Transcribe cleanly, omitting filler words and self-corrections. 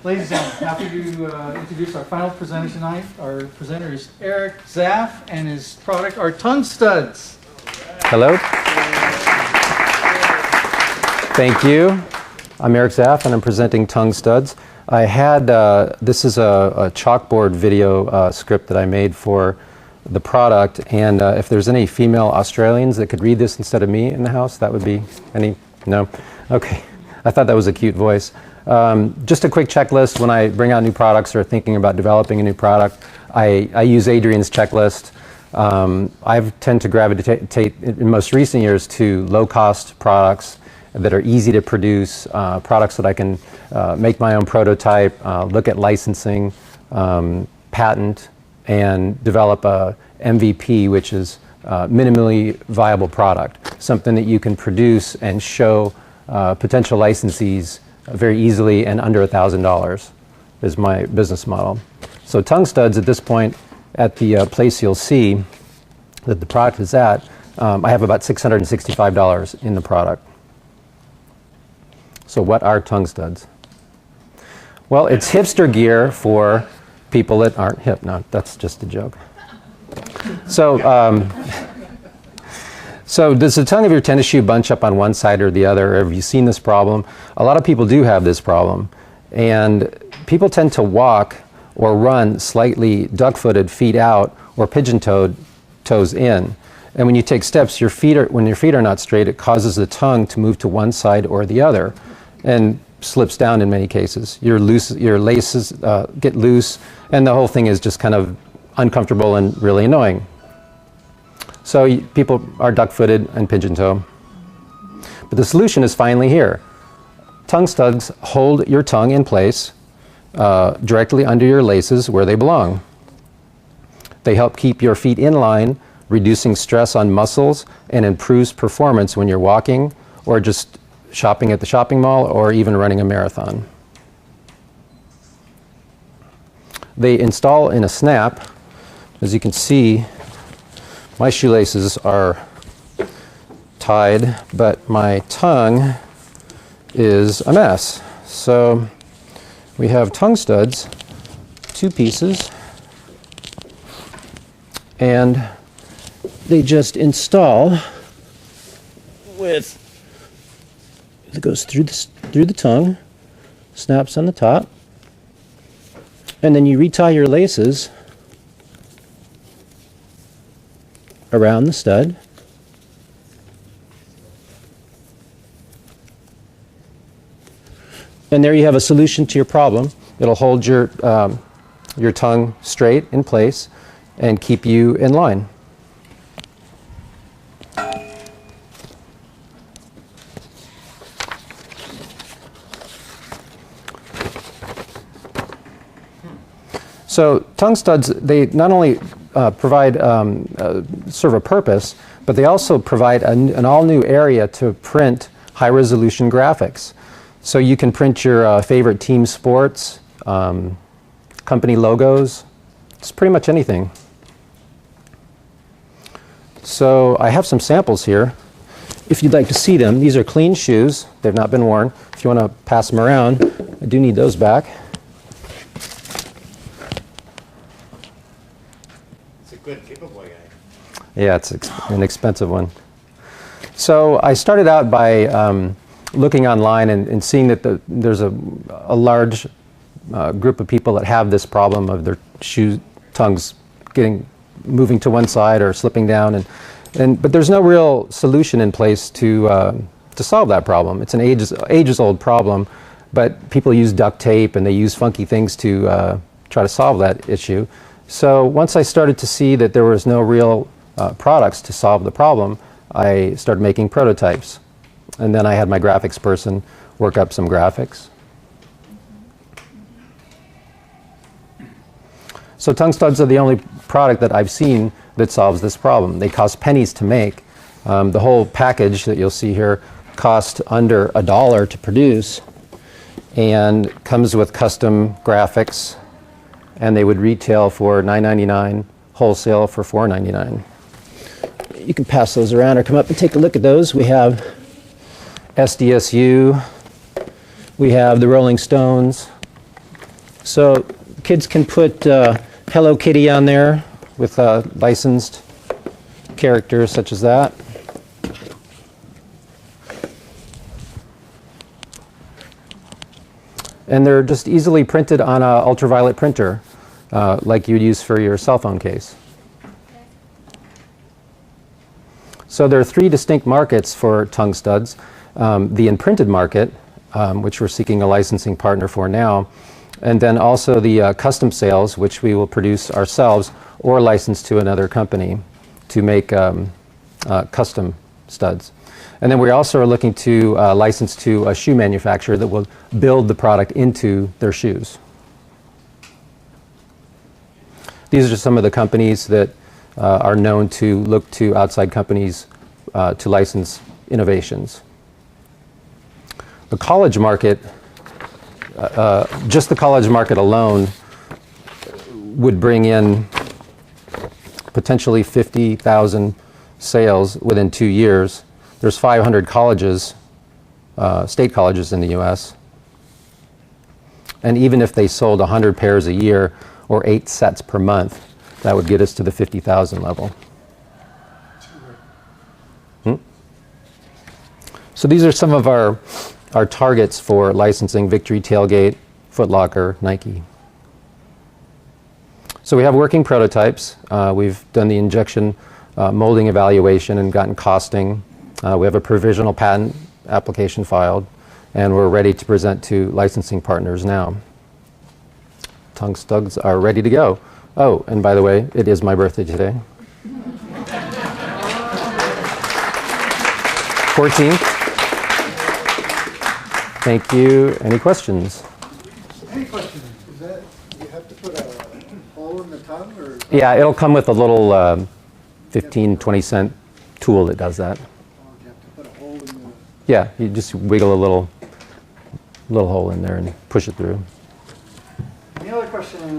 Ladies and gentlemen, happy to introduce our final presenter tonight. Our presenter is Eric Zaff, and his product are tongue studs. Hello. Thank you. I'm Eric Zaff, and I'm presenting tongue studs. I had, this is a chalkboard video script that I made for the product, and if there's any female Australians that could read this instead of me in the house, that would be any? No? Okay. I thought that was a cute voice. Just a quick checklist when I bring out new products or thinking about developing a new product. I use Adrian's checklist. I tend to gravitate in most recent years to low-cost products that are easy to produce, products that I can make my own prototype, look at licensing, patent, and develop a MVP, which is minimally viable product, something that you can produce and show potential licensees very easily and under $1,000 is my business model. So tongue studs at this point, at the place you'll see that the product is at, I have about $665 in the product. So what are tongue studs? Well, it's hipster gear for people that aren't hip. No, that's just a joke. So, so does the tongue of your tennis shoe bunch up on one side or the other? Have you seen this problem? A lot of people do have this problem. And people tend to walk or run slightly duck-footed, feet out, or pigeon-toed, toes in. And when you take steps, when your feet are not straight, it causes the tongue to move to one side or the other, and slips down in many cases. Your laces get loose, and the whole thing is just kind of uncomfortable and really annoying. So people are duck-footed and pigeon-toe. But the solution is finally here. Tongue studs hold your tongue in place directly under your laces where they belong. They help keep your feet in line, reducing stress on muscles, and improves performance when you're walking or just shopping at the shopping mall or even running a marathon. They install in a snap. As you can see, my shoelaces are tied, but my tongue is a mess. So we have tongue studs, 2 pieces, and they just install with, it goes through the tongue, snaps on the top, and then you retie your laces around the stud. And there you have a solution to your problem. It'll hold your tongue straight in place and keep you in line. So tongue studs, they not only provide serve a purpose, but they also provide an all-new area to print high-resolution graphics. So you can print your favorite team sports, company logos, it's pretty much anything. So I have some samples here. If you'd like to see them, these are clean shoes. They've not been worn. If you want to pass them around, I do need those back. Good giveaway, eh? Yeah, it's an expensive one. So I started out by looking online and seeing that there's a large group of people that have this problem of their tongues moving to one side or slipping down, but there's no real solution in place to solve that problem. It's an ages-old problem, but people use duct tape and they use funky things to try to solve that issue. So once I started to see that there was no real products to solve the problem, I started making prototypes. And then I had my graphics person work up some graphics. So tongue studs are the only product that I've seen that solves this problem. They cost pennies to make. The whole package that you'll see here cost under $1 to produce and comes with custom graphics, and they would retail for $9.99, wholesale for $4.99. You can pass those around or come up and take a look at those. We have SDSU, we have the Rolling Stones, So kids can put Hello Kitty on there with licensed characters such as that. And they're just easily printed on an ultraviolet printer, like you'd use for your cell phone case. So there are three distinct markets for tongue studs. The imprinted market, which we're seeking a licensing partner for now, and then also the custom sales, which we will produce ourselves or license to another company to make custom studs. And then we also are looking to license to a shoe manufacturer that will build the product into their shoes. These are some of the companies that are known to look to outside companies to license innovations. The college market, just the college market alone, would bring in potentially 50,000 sales within 2 years. There's 500 colleges, state colleges in the US. And even if they sold 100 pairs a year or 8 sets per month, that would get us to the 50,000 level. So these are some of our targets for licensing: Victory, Tailgate, Foot Locker, Nike. So we have working prototypes. We've done the injection molding evaluation and gotten costing. We have a provisional patent application filed, and we're ready to present to licensing partners now. Tongue studs are ready to go. Oh, and by the way, it is my birthday today. 14th. Thank you. Any questions? Any questions? Is that, you have to put a hole in the tongue, or? Yeah, it'll come with a little 15, 20 cent tool that does that. Or you have to put a hole in the? Yeah, you just wiggle a little hole in there and push it through. Any other questions?